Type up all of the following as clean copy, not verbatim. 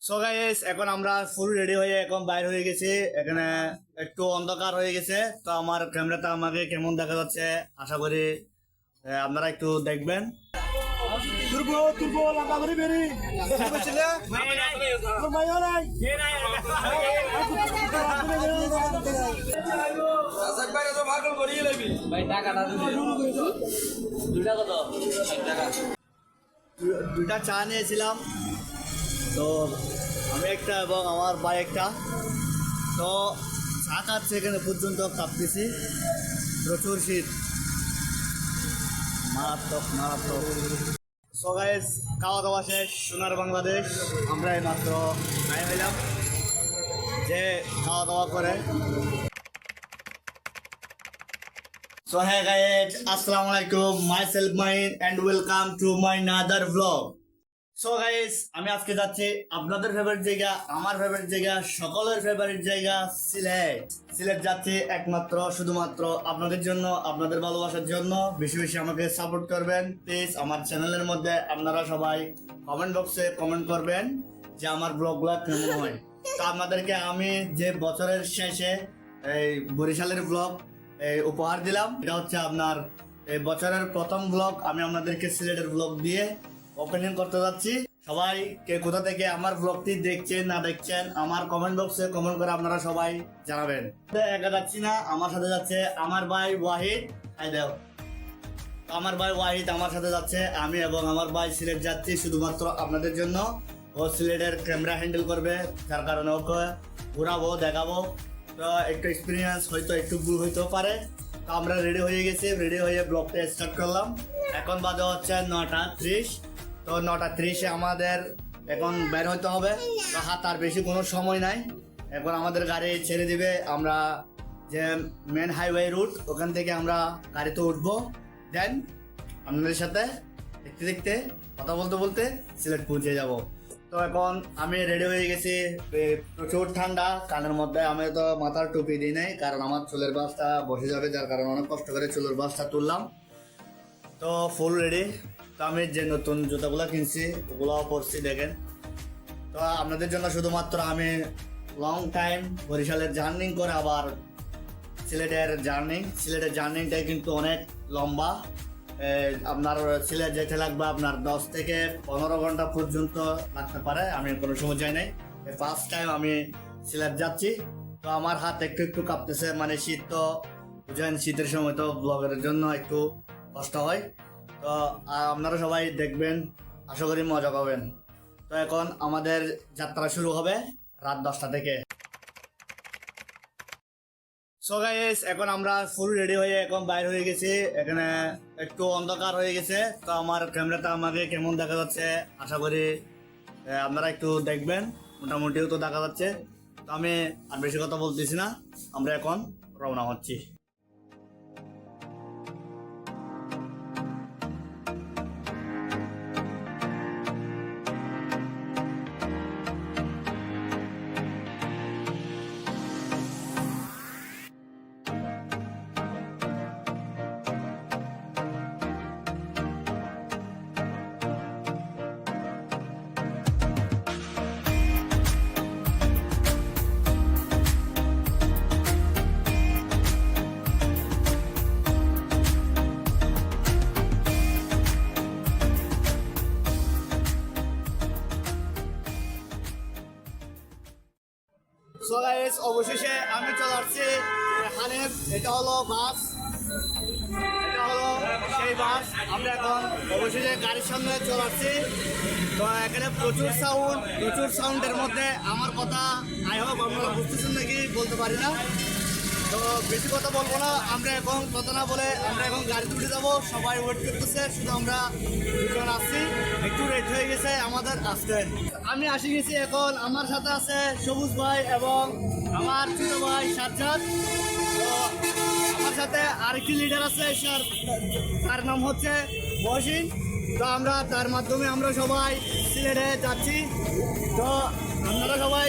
So guys এখন আমরা full ready হয়ে এখন বাইর হয়ে গেছি। এখানে একটু অন্ধকার হয়ে গেছে, তো আমার ক্যামেরাটা আমাকে কেমন দেখা যাচ্ছে আশা করি আপনারা একটু দেখবেন। turbo langkah beri beri ছিলে মাইও নাই আসাক বাইরে তো ভাগল করিয়ে লবি ভাই টাকাটা দিবি দুইটা কত 60 টাকা। দুইটা চা নিয়েছিলাম, তো আমি একটা এবং আমার ভাই একটা। তো চা খাচ্ছে, এখানে পর্যন্ত কাঁপতেছি, প্রচুর শীত, মারাত্মক মারাত্মক। সো গাইস খাওয়া দাওয়া শেষ, সোনার বাংলাদেশ আমরা এইমাত্র টাইম এলাম যে খাওয়া দাওয়া করে। সো হ্যাঁ গাইস, আসসালামু আলাইকুম, মাইসেলফ মাইন and welcome to my another vlog. So guys আমি আজকে যাচ্ছি আপনাদের ফেভারিট জায়গা, আমার ফেভারিট জায়গা, সকলের ফেভারিট জায়গা সিলেট। সিলেট যাচ্ছি একমাত্র শুধুমাত্র আপনাদের জন্য, আপনাদের ভালোবাসার জন্য। বেশি বেশি আমাকে সাপোর্ট করবেন প্লিজ। আমার চ্যানেলের মধ্যে আপনারা সবাই কমেন্ট বক্সে কমেন্ট করবেন যে আমার ব্লগগুলো কেমন হয়। তো আপনাদেরকে আমি যে বছরের শেষে এই বরিশালের ব্লগ উপহার দিলাম, এটা হচ্ছে আপনার এই বছরের প্রথম ব্লগ। আমি আপনাদেরকে সিলেটের ব্লগ দিয়ে ওপেনিং করতে যাচ্ছি। সবাই কে কোথা থেকে আমার ব্লগটি দেখছেন না দেখছেন আমার কমেন্ট বক্সে কমেন্ট করে আপনারা সবাই জানাবেন। একা যাচ্ছি না, আমার সাথে যাচ্ছে আমার ভাই ওয়াহিদ। আমার ভাই ওয়াহিদ আমার সাথে যাচ্ছে, আমি এবং আমার ভাই সিলেট যাচ্ছি শুধুমাত্র আপনাদের জন্য। ও সিলেটের ক্যামেরা হ্যান্ডেল করবে, যার কারণে ওকে ঘুরাবো, দেখাবো। তো একটু এক্সপিরিয়েন্স হয়তো একটু ভুল হইতেও পারে। তো আমরা রেডি হয়ে গেছি, রেডি হয়ে ব্লগটা স্টার্ট করলাম। এখন বাজে হচ্ছে 9:30। তো 9:30-এ আমাদের এখন বের হইতে হবে। তো হাত আর বেশি কোনো সময় নাই, এখন আমাদের গাড়ি ছেড়ে দিবে। আমরা যে মেন হাইওয়ে রুট, ওখান থেকে আমরা গাড়িতে উঠবো। দেন আপনাদের সাথে দেখতে দেখতে কথা বলতে বলতে সিলেট পৌঁছে যাব। তো এখন আমি রেডি হয়ে গেছি, প্রচুর ঠান্ডা কানের মধ্যে। আমি তো মাথার টুপি দিই নাই, কারণ আমার চুলের বাসটা বসে যাবে, যার কারণে অনেক কষ্ট করে চুলের বাসটা তুললাম। তো ফুল রেডি। তো আমি যে নতুন জুতাগুলো কিনছি ওগুলো পরছি, দেখেন। তো আপনাদের জন্য শুধুমাত্র আমি লং টাইম বরিশালের জার্নি করে আবার সিলেটের জার্নিটাই কিন্তু অনেক লম্বা। আপনার সিলেট যেতে লাগবে আপনার 10 থেকে 15 ঘন্টা পর্যন্ত লাগতে পারে। আমি কোনো সময় যাই নাই, ফার্স্ট টাইম আমি সিলেট যাচ্ছি। তো আমার হাত একটু একটু কাঁপতেছে, মানে শীত তো বুঝেন, শীতের সময় তো ব্লগের জন্য একটু কষ্ট হয়। তো আপনারা সবাই দেখবেন, আশা করি মজা পাবেন। তো এখন আমাদের যাত্রা শুরু হবে রাত 10টা থেকে। সো গাইস এখন আমরা ফুল রেডি হয়ে এখন বাইর হয়ে গেছি। এখানে একটু অন্ধকার হয়ে গেছে, তো আমার ক্যামেরাটা আমাকে কেমন দেখা যাচ্ছে আশা করি আপনারা একটু দেখবেন। মোটামুটিও তো দেখা যাচ্ছে। তো আমি আর বেশি কথা বলতেছি না, আমরা এখন রওনা হচ্ছি। সো গাইস অবশেষে আমি চলে আসছি হানিফ। এটা হলো বাস, এটা হলো সেই বাস। আমরা এখন অবশেষে গাড়ির সামনে চলে আসছি। তো এখানে প্রচুর সাউন্ডের মধ্যে আমার কথা আই হোপ আপনারা বুঝতেছেন নাকি বলতে পারি না। তো বেশি কথা বলবো না, আমরা এখন কথা না বলে আমরা এখন গাড়িতে উঠে যাবো। সবাই ওয়েট করতেছে, শুধু আমরা দুজন আসছি, একটু রেট হয়ে গেছে আমাদের আসতে। আমি আসি গেছি, এখন আমার সাথে আছে সবুজ ভাই এবং আমার ছোট ভাই সাজ্জাদ। তো আমার সাথে আরেকটি লিডার আছে, তার নাম হচ্ছে মহসিন। তো আমরা তার মাধ্যমে আমরা সবাই সিলেটে যাচ্ছি। তো আপনারা সবাই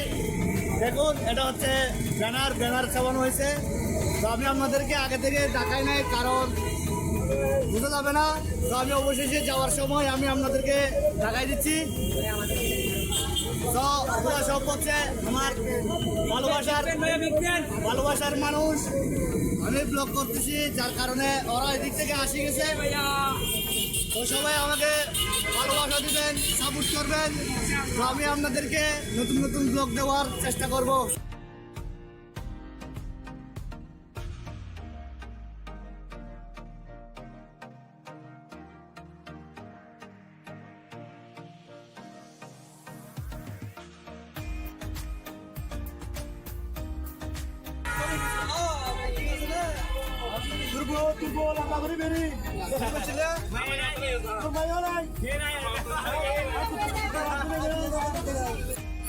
দেখুন, এটা হচ্ছে ব্যানার ছাপানো হয়েছে। তো আমি আপনাদেরকে আগে থেকে দেখাই নাই, কারণ বোঝা যাবে না। তো আমি অবশেষে যাওয়ার সময় আমি আপনাদেরকে দেখাই দিচ্ছি। তো ওরা সব হচ্ছে আমার ভালোবাসার মানুষ। আমি ব্লগ করতেছি যার কারণে ওরা এদিক থেকে আসি গেছে। তো সবাই আমাকে ভালোবাসা দিবেন, সাপোর্ট করবেন। তো আমি আপনাদেরকে নতুন নতুন ব্লগ দেওয়ার চেষ্টা করব।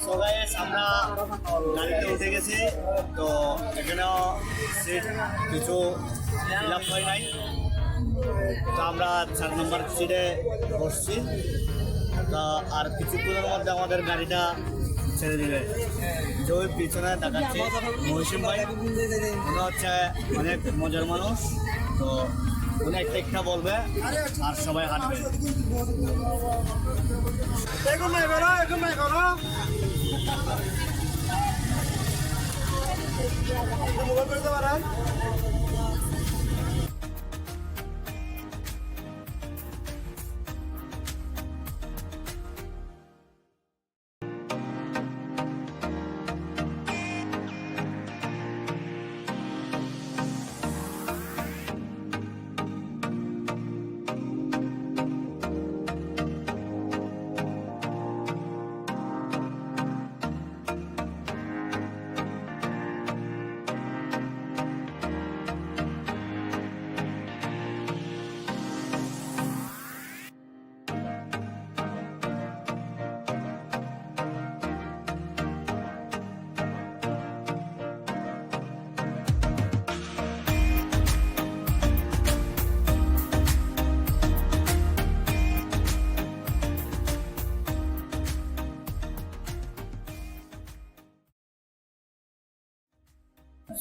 So guys, আমরা গাড়িতে উঠে গেছি। তো এখানেও সিট কিছু ফিল আপ হয় নাই। তো আমরা 4 নম্বর সিটে বসছি। তো আর কিছুক্ষণের মধ্যে আমাদের গাড়িটা ছেড়ে দিবে। যে ওই পিছনে দেখাচ্ছে মহিষিম ভাই, উনি হচ্ছে অনেক মজার মানুষ। তো উনি একটা বলবে আর সবাই হাঁটবে।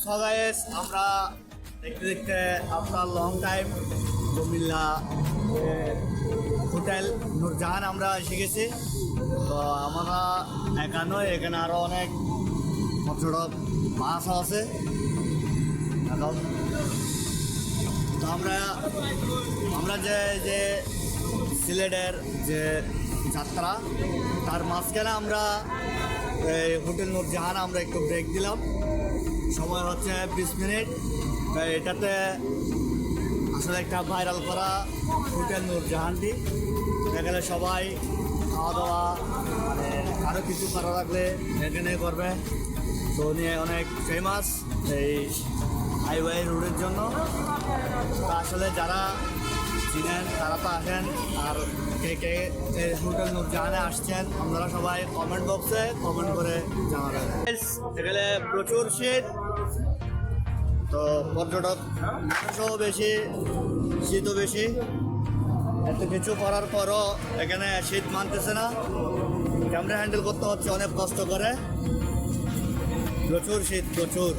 So guys, আমরা দেখতে দেখতে after long time Comilla hotel Nurjahan আমরা এসে গেছি। তো আমরা একা নয়, এখানে আরও অনেক পর্যটক মাছও আছে। তো আমরা যে সিলেটের যে যাত্রা তার মাঝখানে আমরা হোটেল নূরজাহান আমরা একটু ব্রেক দিলাম। সময় হচ্ছে 20 মিনিট। এটাতে আসলে একটা ভাইরাল করা হোটেল নূরজাহানটি। এখানে সবাই খাওয়া দাওয়া মানে আরও কিছু করা লাগলে এখানে করবে। তো নিয়ে অনেক ফেমাস এই হাইওয়ে রোডের জন্য। তো আসলে যারা চিনেন তারা তো আসেন, আর কে কে এই হোটেল নূরজাহানে আসছেন আপনারা সবাই কমেন্ট বক্সে কমেন্ট করে জানাবেন। এখানে প্রচুর শীত, তো পর্যটক মানুষও বেশি, শীতও বেশি। এত কিছু করার পরও এখানে শীত মানতেছে না। ক্যামেরা হ্যান্ডেল করতে হচ্ছে অনেক কষ্ট করে। প্রচুর শীত, প্রচুর।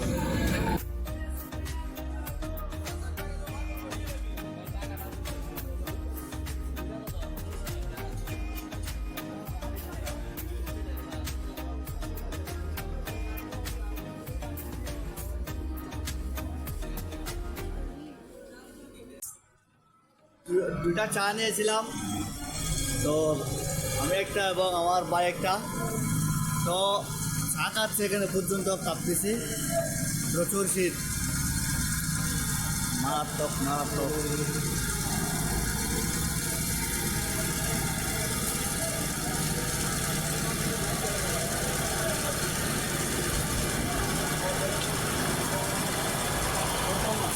দুটা চা নিয়েছিলাম, তো আমি একটা এবং আমার ভাই একটা। তো চা খাচ্ছে এখানে পর্যন্ত কাঁপতেছি, প্রচুর শীত, মারাত্মক মারাত্মক।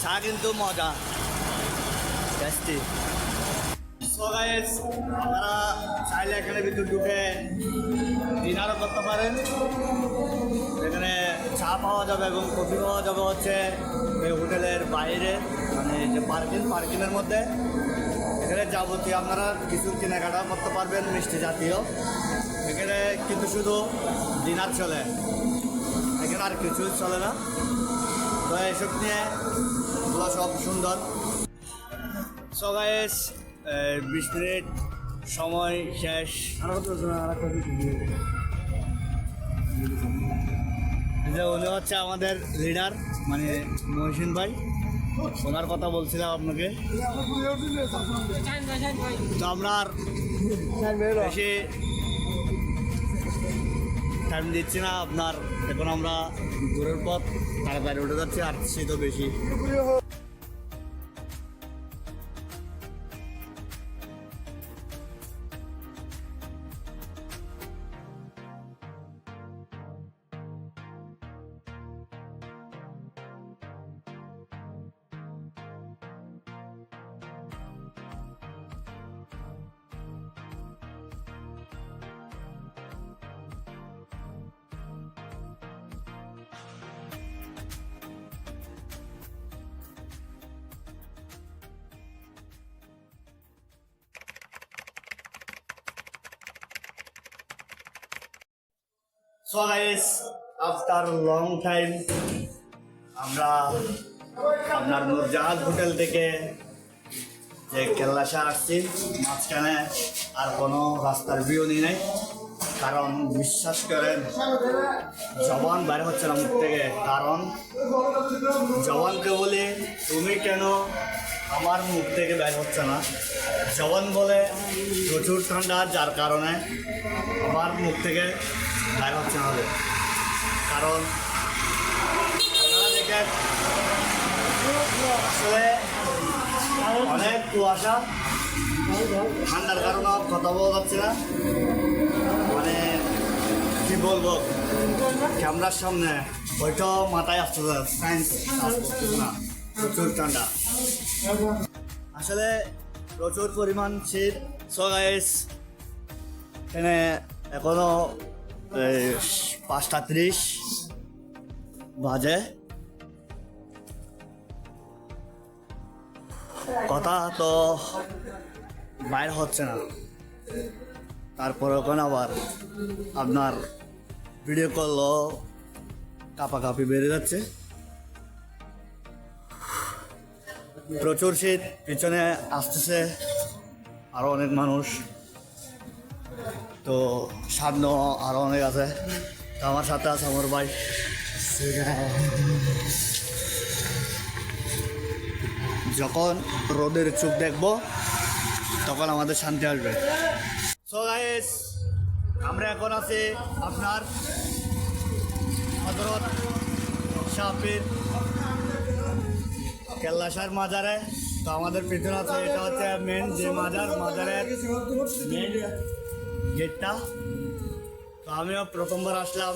চা কিন্তু মজা, টেস্টি। সো গাইস, আপনারা চাইলে এখানে ভিতর ঢুকে ডিনারও করতে পারেন। এখানে চা পাওয়া যাবে এবং কফি পাওয়া যাবে হচ্ছে এই হোটেলের বাইরে, মানে যে পার্কিংয়ের মধ্যে। এখানে যাবতীয় আপনারা কিছু কেনাকাটা করতে পারবেন, মিষ্টি জাতীয়। এখানে কিন্তু শুধু ডিনার চলে, এখানে আর কিছু চলে না। তো এসব নিয়ে এগুলো সব সুন্দর। সো গাইস, 20 মিনিট সময় শেষ। যে উনি হচ্ছে আমাদের লিডার, মানে মহসিন ভাই, ওনার কথা বলছিলাম আপনাকে। তো আমরা আর বেশি টাইম দিচ্ছি না আপনার, এখন আমরা দূরের পথ তাড়াতাড়ি উঠে যাচ্ছি, আর শীতও বেশি। So guys, after long time আমরা আপনার নূরজাহান হোটেল থেকে যে কেল্লাশা আসছি, মাঝখানে আর কোনো রাস্তার ভিউ নেই, কারণ বিশ্বাস করেন জবান বাইরে হচ্ছে না মুখ থেকে। কারণ জবানকে বলি তুমি কেন আমার মুখ থেকে বের হচ্ছে না, জবান বলে প্রচুর ঠান্ডা, যার কারণে আমার মুখ থেকে বের হচ্ছে না। কারণ আপনারা দেখেন আসলে অনেক কুয়াশা, ঠান্ডার কারণে কথা বলা যাচ্ছে না, মানে কি বলবো, ক্যামেরার সামনে ওইটা মাথায় আসতে সায়েন্স না, প্রচুর ঠান্ডা, আসলে প্রচুর পরিমাণ শীত। সো গাইস, এখানে এখনো 5:30 বাজে, কথা তো বাইর হচ্ছে না, তারপর ওখানে আবার আপনার ভিডিও কলও কাঁপাকাঁপি বেড়ে যাচ্ছে, প্রচুর শীত, পিছনে আসতেছে আরও অনেক মানুষ, তো সামনে আরও অনেক আছে। তো আমার সাথে আছে আমার ভাই। যখন রোদের চোখ দেখবো তখন আমাদের শান্তি আসবে। সো গাইস, আমরা এখন আছি আপনার হযরত শাহপীর কেল্লাশার মাজারে। তো আমাদের পিছনে আছে, এটা হচ্ছে মেন যে মাজারের মেন গেটটা। তো আমিও প্রথমবার আসলাম,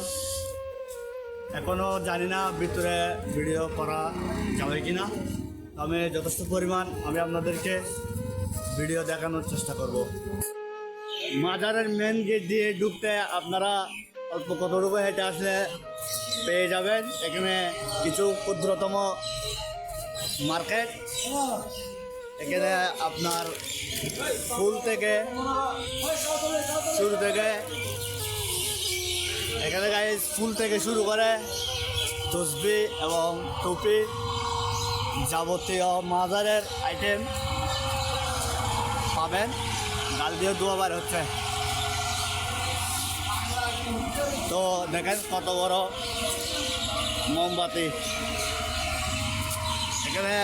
এখনও জানি না ভিতরে ভিডিও করা যাবে কি না। আমি যথেষ্ট পরিমাণ আমি আপনাদেরকে ভিডিও দেখানোর চেষ্টা করব। মাজারের মেন গেট দিয়ে ঢুকতে আপনারা অল্প কতটুকু হেঁটে আসলে পেয়ে যাবেন এখানে কিছু ক্ষুদ্রতম মার্কেট। এখানে আপনার ফুল থেকে শুরু থেকে, এখানে গাইস ফুল থেকে শুরু করে তসবি এবং টুপি, যাবতীয় মাজারের আইটেম পাবেন। গাল দিয়ে দোয়া বার হচ্ছে। তো দেখেন কত বড় মোমবাতি, এখানে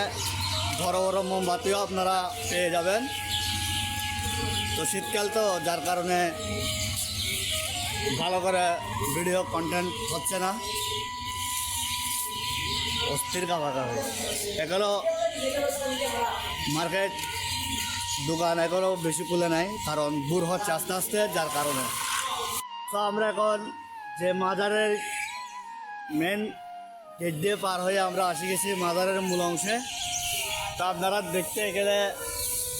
বড় বড় মোমবাতিও আপনারা পেয়ে যাবেন। তো শীতকাল তো, যার কারণে ভালো করে ভিডিও কন্টেন্ট হচ্ছে না, অস্থির কাছাকাছি। এগুলো মার্কেট দোকান এগুলো বেশি খুলে নাই, কারণ দূর হচ্ছে আস্তে আস্তে, যার কারণে। তো আমরা এখন যে মাজারের মেন গেট দিয়ে পার হয়ে আমরা আসি গেছি মাজারের মূল অংশে। তো আপনারা দেখতে গেলে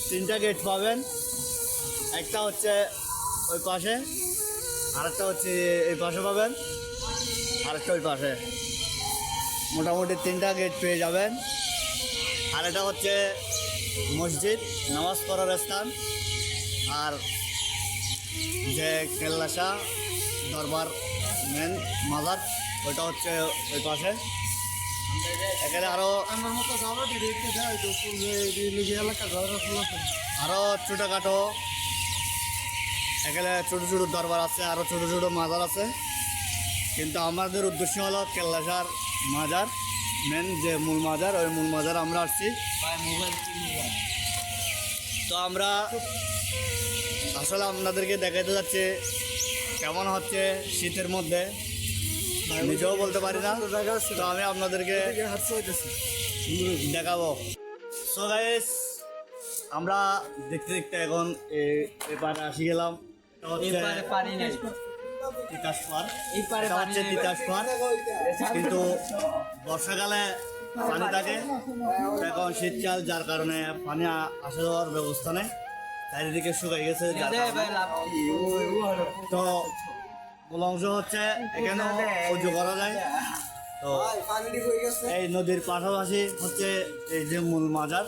3টা গেট পাবেন, একটা হচ্ছে ওই পাশে, আরেকটা হচ্ছে এই পাশে পাবেন, আরেকটা ওই পাশে, মোটামুটি 3টা গেট পেয়ে যাবেন। আর এটা হচ্ছে মসজিদ, নামাজ পড়ার স্থান। আর যে কেল্লাশা দরবার মেন মাজার, ওইটা হচ্ছে ওই পাশে। এখানে আরও ছোটোখাটো এখানে ছোটো ছোটো দরবার আছে, আরও ছোটো ছোটো মাজার আছে। কিন্তু আমাদের উদ্দেশ্য হলো কেল্লাসার মাজার, মেন যে মূল মাজার, ওই মূল মাজার আমরা আসছি। তো আমরা আসলে আপনাদেরকে দেখাতে যাচ্ছে কেমন হচ্ছে শীতের মধ্যে, নিজেও বলতে পারি না। তো আমি আপনাদেরকে দেখাবো। সো গাইস, আমরা দেখতে দেখতে এখন এপারে আসি গেলাম। এটা হচ্ছে তিতাস পার্ক। এটা হচ্ছে তিতাস পার্ক, কিন্তু বর্ষাকালে পানি থাকে, এখন শীতকাল, যার কারণে পানি আসা যাওয়ার ব্যবস্থা নেই, চারিদিকে শুকাই গেছে। তো মূল অংশ হচ্ছে এখানে উজু করা যায়। তো এই নদীর পাশাপাশি হচ্ছে এই যে মূল মাজার।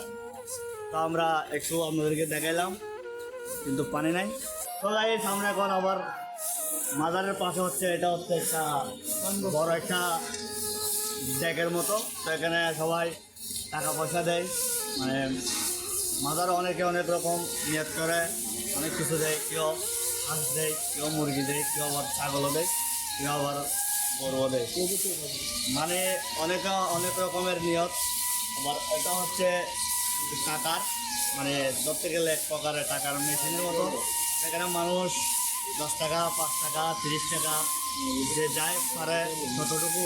তো আমরা একটু আপনাদেরকে দেখাইলাম, কিন্তু পানি নাই। তো এই সামনে এখন আবার মাজারের পাশে হচ্ছে, এটা হচ্ছে একটা বড় একটা ডেকের মতো। তো এখানে সবাই টাকা পয়সা দেয়, মানে মাজারে অনেকে অনেক রকম নিয়ত করে, অনেক কিছু দেয়। কেউ হাঁস দেয়, কেউ মুরগি দেয়, কেউ আবার ছাগলও দেয়, কেউ আবার গরুও দেয়, মানে অনেকে অনেক রকমের নিয়ত। আবার এটা হচ্ছে টাকার, মানে ধরতে গেলে এক প্রকারের টাকার মেশিনের মতো। এখানে মানুষ 10 টাকা, 5 টাকা, 30 টাকা, যে যায় পারে যতটুকু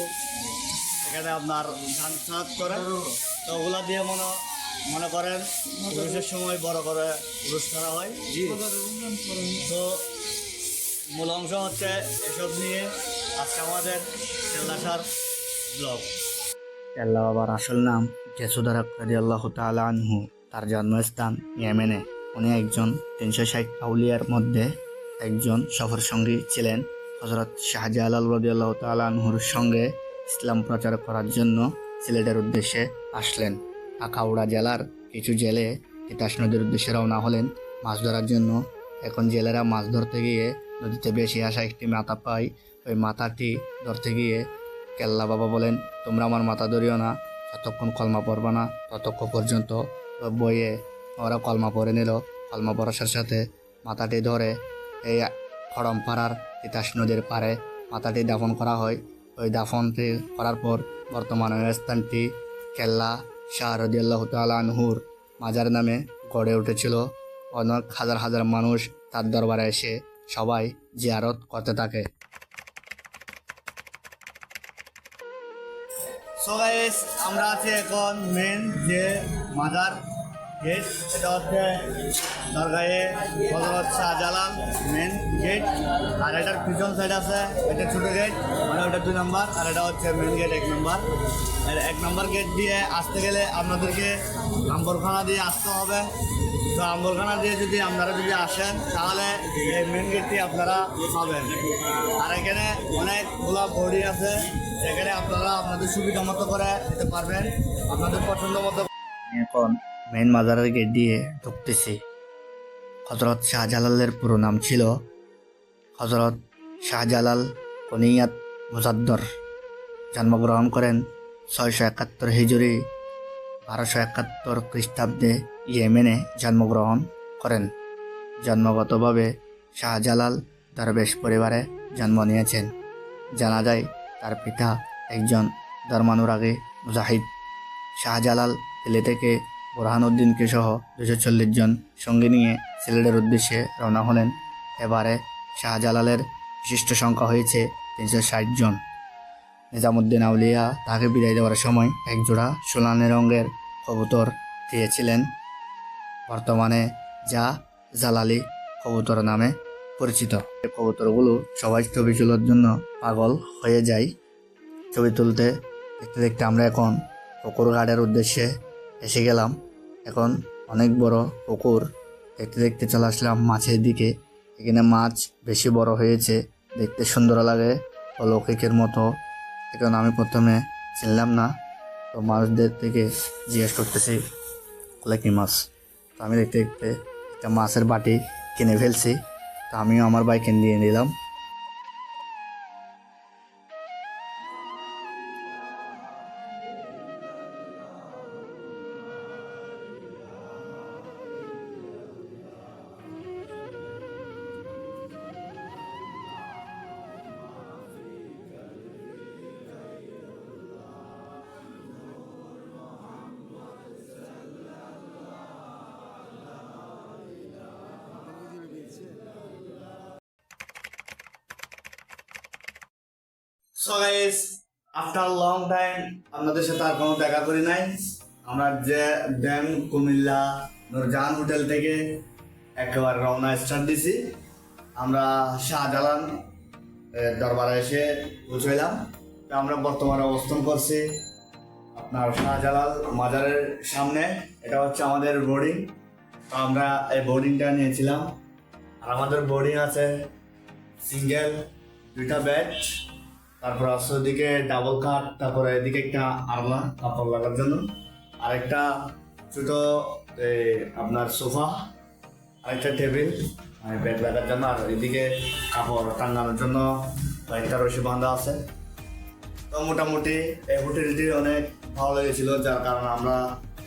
এখানে আপনার ধান চাষ করে। তো ওগুলা দিয়ে মনে করেন পুরুষের সময় বড় করে পুরুষ করা হয়। তো মূল অংশ হচ্ছে এসব নিয়ে আজকে আমাদের কেল্লাসার ব্লগ। কেল্লা বাবার আসল নাম জেসুদার রাদিয়াল্লাহু তাআলা আনহু। তার জন্মস্থান ইয়েমেনে। উনি একজন 360 আউলিয়ার মধ্যে একজন সফর সঙ্গী ছিলেন। হযরত শাহজালাল রাদিয়াল্লাহু তাআলা আনহুর সঙ্গে ইসলাম প্রচার করার জন্য সিলেটের উদ্দেশ্যে আসলেন। আখাউড়া জেলার কিছু জেলে তিতাস নদীর উদ্দেশ্যে রওনা হলেন মাছ ধরার জন্য। এখন জেলেরা মাছ ধরতে গিয়ে নদীতে বেশি আসা একটি মাথা পায়। ওই মাথাটি ধরতে গিয়ে কেল্লা বাবা বলেন, তোমরা আমার মাথা ধরিও না, যতক্ষণ কলমা পড়বা না ততক্ষণ পর্যন্ত। বইয়ে ওরা কলমা পড়ে নিল। কলমা পড়ার সাথে সাথে মাথাটি ধরে এই খড়মপাড়ার তিতাস নদীর পাড়ে মাথাটি দাফন করা হয়। ওই দাফনটি করার পর বর্তমানে ওই স্থানটি কেল্লা শাহ রাদিয়াল্লাহু তাআলা আনহুর মাজার নামে গড়ে উঠেছিল। অনেক হাজার হাজার মানুষ তার দরবারে এসে সবাই জিয়ারত করতে থাকে। সো গাইস, আমরা আছি এখন মেন যে মাজার গেট, এটা হচ্ছে দরগাহে হযরত শাহজালাল মেন গেট। আর এটার পিছন সাইড আছে এটা ছোটো গেট, মানে ওটা 2 নম্বর, আর এটা হচ্ছে মেন গেট 1 নম্বর। আর 1 নম্বর গেট দিয়ে আসতে গেলে আপনাদেরকে আম্বরখানা দিয়ে আসতে হবে। তো আম্বরখানা দিয়ে যদি আপনারা আসেন তাহলে এই মেন গেটটি আপনারা পাবেন। আর এখানে অনেকগুলা বডি আছে, সেখানে আপনারা আপনাদের সুবিধা মতো করে দিতে পারবেন, আপনাদের পছন্দ মতো। এখন মেন মাজারের গেট দিয়ে ঢুকতেছি। হযরত শাহজালালের পুরো নাম ছিল হযরত শাহজালাল কনিয়াত মুজাদ্দর। জন্মগ্রহণ করেন 671 হিজরি 1271 খ্রিস্টাব্দে ইয়েমেনে জন্মগ্রহণ করেন। জন্মগতভাবে শাহজালাল দরবেশ পরিবারে জন্ম নিয়েছেন। জানা যায় তার পিতা একজন ধর্মানুরাগী মুজাহিদ। শাহজালাল দিল্লি থেকে বুরহানুদ্দিনকে সহ 240 জন সঙ্গী নিয়ে সিলেটের উদ্দেশ্যে রওনা হলেন। এবারে শাহজালালের বিশিষ্ট সংখ্যা হয়েছে 360 জন। নিজামুদ্দিন আউলিয়া তাকে বিদায় দেওয়ার সময় এক জোড়া সোনালী রঙের কবুতর দিয়েছিলেন, বর্তমানে যা জালালি কবুতর নামে পরিচিত। এই কবুতরগুলো সবাই ছবি তোলার জন্য পাগল হয়ে যায়। ছবি তুলতে দেখতে দেখতে আমরা এখন পুকুর ঘাটের উদ্দেশ্যে এসে গেলাম। এখন অনেক বড় পুকুর, দেখতে দেখতে চলে আসলাম মাছের দিকে। এখানে মাছ বেশি বড় হয়েছে, দেখতে সুন্দর লাগে, অলৌকিকের মতো। এখন আমি প্রথমে চিনলাম না, তো মাছদের থেকে জিজ্ঞেস করতেছি বলে কি মাছ। তো আমি দেখতে দেখতে একটা মাছের বাটি কিনে ফেলছি। তো আমিও আমার বাইকে নিয়ে নিলাম। So guys after long time আপনাদের সাথে আর কোনো দেখা করি নাই। আমরা যে দেন কুমিল্লা নূরজাহান হোটেল থেকে একেবারে রওনা স্টার্ট দিছি। আমরা শাহজালাল দরবারে এসে পৌঁছাইলাম। তো আমরা বর্তমানে অবস্থান করছি আপনার শাহজালাল মাজারের সামনে। এটা হচ্ছে আমাদের বোর্ডিং। তো আমরা এই বোর্ডিংটা নিয়েছিলাম। আর আমাদের বোর্ডিং আছে সিঙ্গেল 2টা বেড, তারপর আছে ওদিকে ডাবল খাট, তারপরে এদিকে একটা আলনা কাপড় লাগার জন্য, আরেকটা ছোট আপনার সোফা, আরেকটা টেবিল বেড লাগার জন্য, আর এদিকে কাপড় টাঙানোর জন্য একটা রশি বাঁধা আছে। তো মোটামুটি এই হোটেলটি অনেক ভালো লেগেছিল, যার কারণে আমরা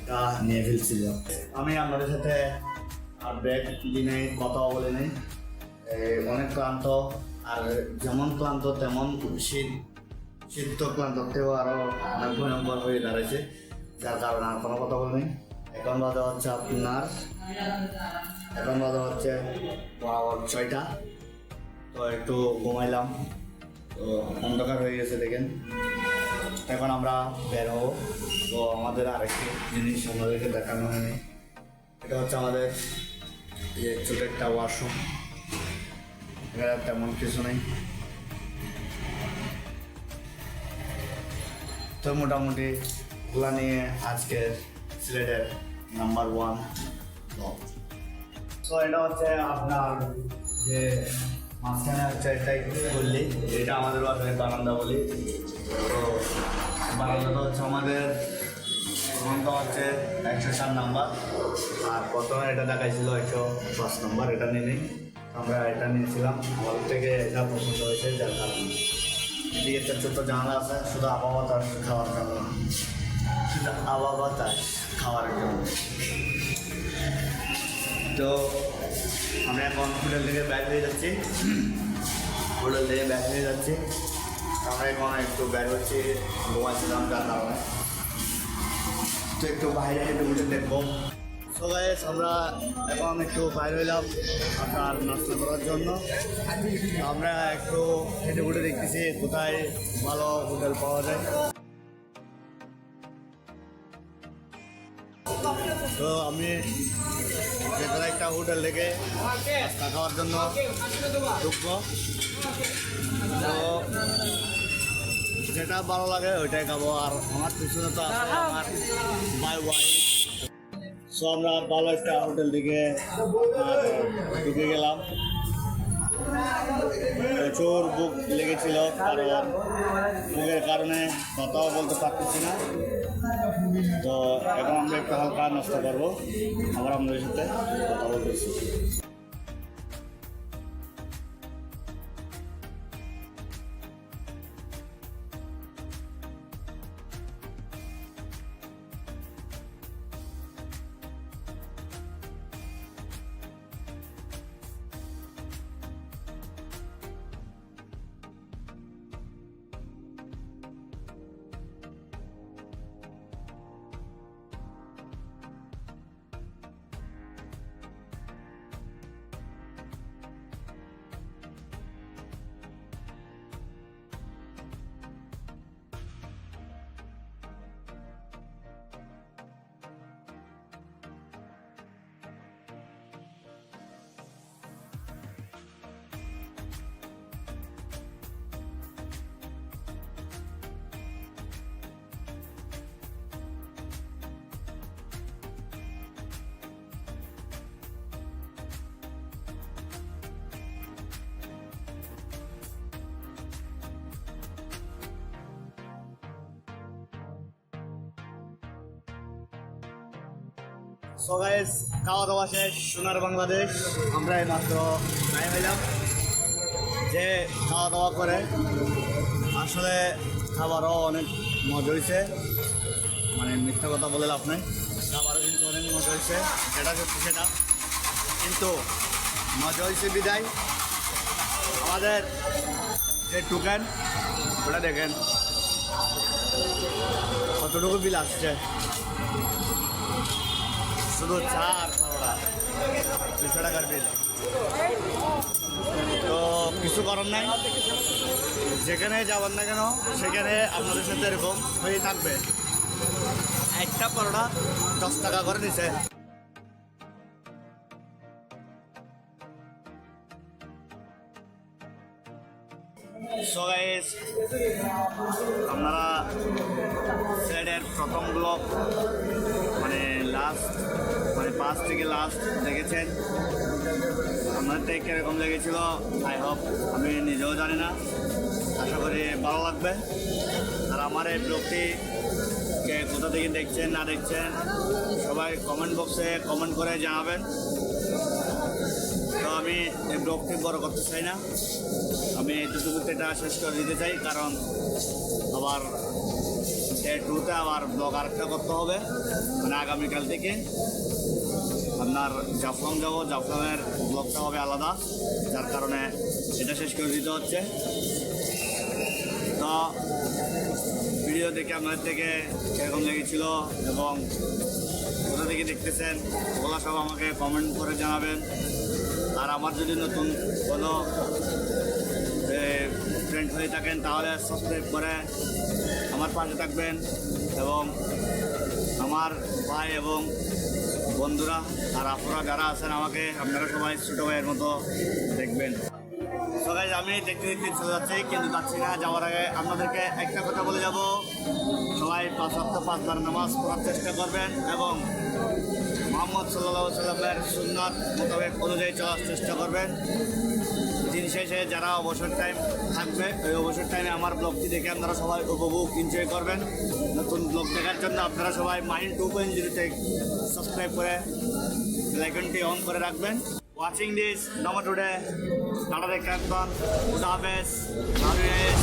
এটা নিয়ে ফেলছিলাম। আমি আপনাদের সাথে আর ব্যাগ দিনে কথা বলে নেই, অনেক ক্লান্ত। আর যেমন ক্লান্ত তেমন শীত তো ক্লান্ততেও আরো অনেক ভয়ঙ্কর হয়ে দাঁড়াইছে, যার কারণে আর কোনো কথা বলিনি। এখন বাজে হচ্ছে আপনার বরাবর 6টা। তো একটু ঘুমাইলাম, তো অন্ধকার হয়ে গেছে দেখেন। এখন আমরা বের হবো। তো আমাদের আরেকটি জিনিস আমাদেরকে দেখানো হয়নি, এটা হচ্ছে আমাদের ছোট একটা ওয়াশরুম। এখানে তেমন কিছু নেই। তো মোটামুটি ওগুলা নিয়ে আজকে সিলেটের নাম্বার 1 ব্লগ। তো এটা হচ্ছে আপনার যে মাঝখানে হচ্ছে এটাই বললি, এটা আমাদের বাসায় বারান্দা বলি। তো বারান্দাটা হচ্ছে আমাদের রুমটা হচ্ছে 107 নাম্বার, আর প্রথমে এটা দেখাইছিল 105 নাম্বার। এটা নিয়ে নেই, আমরা এটা নিয়েছিলাম। আমাদের থেকে এটা পছন্দ হয়েছে, যার কারণে এদিকে একটা ছোট্ট জানালা আছে, শুধু আবহাওয়া বাতাস খাওয়ার জন্য, শুধু আবহাওয়া বাতাস খাওয়ার জন্য। তো আমরা এখন হোটেল থেকে ব্যাগ হয়ে যাচ্ছি। আমরা এখন একটু ব্যাগ হচ্ছে ঘুমাচ্ছিলাম, যার কারণে তো একটু বাইরে হেঁটে উঠে দেখবো। সো গাইস আমরা এখন একটু বাইরে হইলাম আপনার নাস্তা করার জন্য। আমরা একটু হেঁটে উঠে দেখতেছি কোথায় ভালো হোটেল পাওয়া যায়। তো আমি যেখানে একটা হোটেল থেকে নাস্তা খাওয়ার জন্য ঢুকবো। তো যেটা ভালো লাগে ওইটাই খাবো। আর আমার পিছনে তো আছে আমার ওয়াইফ। সো আমরা ভালো একটা হোটেল থেকে ঢুকে গেলাম। প্রচুর বুক লেগেছিল, কারণ বুকের কারণে কথাও বলতে পারতেছি না। তো এখন আমরা একটু হালকা নাস্তা করবো, আবার আপনাদের সাথে কথা বলতেছি। সো গাইস খাওয়া দাওয়া শেষ, সোনার বাংলাদেশ। আমরা এই মাত্র টাইম এলাম যে খাওয়া দাওয়া করে আসলে খাবারও অনেক মজা হয়েছে, মানে মিথ্যা কথা বলে লাভ নাই, খাবারও কিন্তু অনেক মজা হয়েছে, যেটা সত্যি সেটা। কিন্তু মজা হয়েছে বিদায় আমাদের যে টোকেন ওটা দেখেন কতটুকু বিল আসছে, শুধু চা আর খাওয়া। টাকার বিল। তো কিছু করার নাই, যেখানে যাবেন না কেন সেখানে আপনাদের সাথে এরকম হয়ে থাকবে। একটা পরোটা 10 টাকা করে নিছে। সো গাইস, আপনারা সিলেটের প্রথম ব্লগ মানে লাস্ট মানে ফার্স্ট থেকে লাস্ট দেখেছেন। আপনাদের কীরকম লেগেছিল আই হোপ, আমি নিজেও জানি না, আশা করি ভালো লাগবে। আর আমার এই ব্লগটি কে কোথা থেকে দেখছেন না দেখছেন সবাই কমেন্ট বক্সে কমেন্ট করে জানাবেন। তো আমি এই ব্লগটি বড় করতে চাই না, আমি এতটুকু এটা শেষ করে দিতে চাই, কারণ আবার ডে 2-তে আবার ব্লগ আরেকটা করতে হবে, মানে আগামীকাল থেকে আপনার জাফলং যাব, জাফলংয়ের ব্লগটা হবে আলাদা, যার কারণে এটা শেষ করে দিতে হচ্ছে। তো ভিডিও দেখে আপনাদের থেকে কীরকম লেগেছিল এবং কোথা থেকে দেখতেছেন ওগুলো সব আমাকে কমেন্ট করে জানাবেন। আর আমার যদি নতুন কোনো ফ্রেন্ড হয়ে থাকেন তাহলে সাবস্ক্রাইব করে আমার পাশে থাকবেন, এবং আমার ভাই এবং বন্ধুরা আর আপনারা যারা আছেন আমাকে আপনারা সবাই ছোটো ভাইয়ের মতো দেখবেন। সবাই আমি দেখতে দেখতে চলে যাচ্ছি, কিন্তু যাচ্ছি না। যাওয়ার আগে আপনাদেরকে একটা কথা বলে যাব, সবাই 5 ওয়াক্ত 5 বার নামাজ পড়ার চেষ্টা করবেন এবং মুহাম্মদ সাল্লাল্লাহু আলাইহি ওয়াসাল্লামের সুন্নাত মোতাবেক অনুযায়ী চলার চেষ্টা করবেন। দিন শেষে যারা অবসর টাইম থাকবে ওই অবসর টাইমে আমার ব্লগটি দেখে আপনারা সবাই উপভোগ এনজয় করবেন। নতুন ব্লগ দেখার জন্য আপনারা সবাই মাইন্ড 2.0-তে সাবস্ক্রাইব করে বেল আইকনটি অন করে রাখবেন। Watching this number today tata দেখেন, খুদা হাফেজ, লাভ ইউ গাইস।